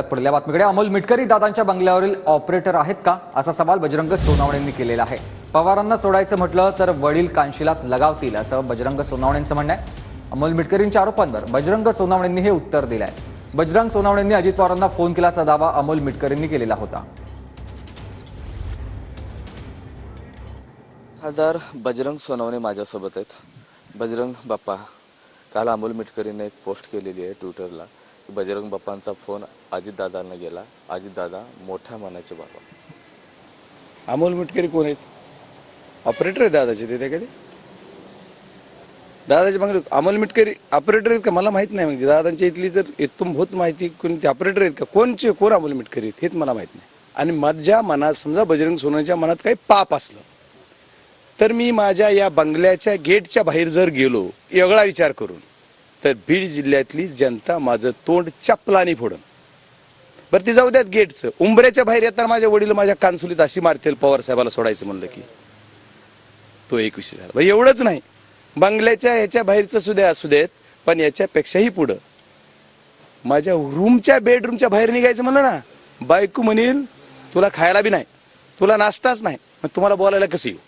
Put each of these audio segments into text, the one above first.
पुढल्या बातमीकडे अमोल मिटकरी दादांच्या बंगल्यावरील ऑपरेटर आहेत का असा सवाल बजरंग सोनावणेंनी केलेला आहे। पवारांना सोडायचं म्हटलं तर वडील कानशिलात लगावतील असं बजरंग सोनावणेंचं म्हणणं आहे। अमोल मिटकरींच्या आरोपांवर बजरंग सोनावणेंनी हे उत्तर दिलं आहे। बजरंग सोनावणेंनी अजित पवारांना फोन केल्याचा दावा अमोल मिटकरींनी केलेला होता। खासदार बजरंग सोनावणे माझ्यासोबत आहेत। बजरंग बाप्पा, काल अमोल मिटकरीने एक पोस्ट केलेली आहे ट्विटरला, बजरंग बाप्पांचा फोन अजितदादांना गेला। अजितदादा मोठ्या मनाचे बाबा। अमोल मिटकरी कोण आहेत? ऑपरेटर आहे दादाचे ते कधी दादाचे बंगले अमोल मिटकरी ऑपरेटर आहेत का मला माहित नाही। म्हणजे दादांच्या इथली जर इथून बहुत माहिती कोणते ऑपरेटर आहेत का, कोण अमोल मिटकरी आहेत हेच मला माहित नाही। आणि माझ्या मनात समजा बजरंग सोनावणेच्या मनात काही पाप असलं तर मी माझ्या या बंगल्याच्या गेटच्या बाहेर जर गेलो वेगळा विचार करून तर बीड जिल्ह्यातली जनता माझं तोंड चपलानी फोडन। बरं ते जाऊ द्यात गेटचं, उंबऱ्याच्या बाहेर येताना माझे वडील माझ्या कानसुलीत अशी मारतील पवार साहेबाला सोडायचं म्हणलं की, तो एक विषय झाला। बरं एवढंच नाही, बंगल्याच्या याच्या बाहेरचं सुद्धा असू देत, पण याच्यापेक्षाही पुढं माझ्या रूमच्या बेडरूमच्या बाहेर निघायचं म्हणलं ना, बायको म्हणेल तुला खायला बी नाही, तुला नाश्ताच नाही, मग तुम्हाला बोलायला कसं येऊ,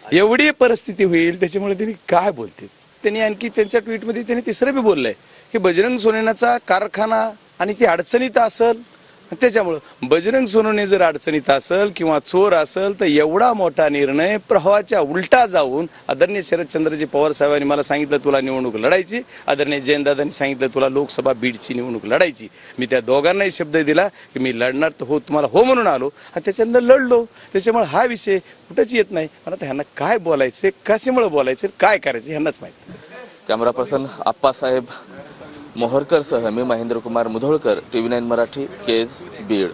एवढी परिस्थिती होईल। त्याच्यामुळे त्यांनी काय बोलते, त्यांनी आणखी त्यांच्या ट्विटमध्ये त्यांनी तिसरं बी बोललंय की बजरंग सोनवणेचा कारखाना आणि ती अडचणीत असेल, त्याच्यामुळं बजरंग सोनवणे जर अडचणीत असेल किंवा चोर असेल तर एवढा मोठा निर्णय प्रवाहाच्या उलटा जाऊन आदरणीय शरदचंद्रजी पवार साहेबांनी मला सांगितलं तुला निवडणूक लढायची, आदरणीय जयंतदादांनी सांगितलं तुला लोकसभा बीडची निवडणूक लढायची। मी त्या दोघांनाही शब्द दिला की मी लढणार तर हो, तुम्हाला हो म्हणून आलो आणि त्याच्यानंतर लढलो। त्याच्यामुळे हा विषय कुठंच येत नाही। मला तर ह्यांना काय बोलायचं, कशामुळे बोलायचं, काय करायचं ह्यांनाच माहिती। कॅमेरा पर्सन आप्पासाहेब मोहरकर सह मी महेंद्र कुमार मुधोळकर, TV9 मराठी, केज, बीड।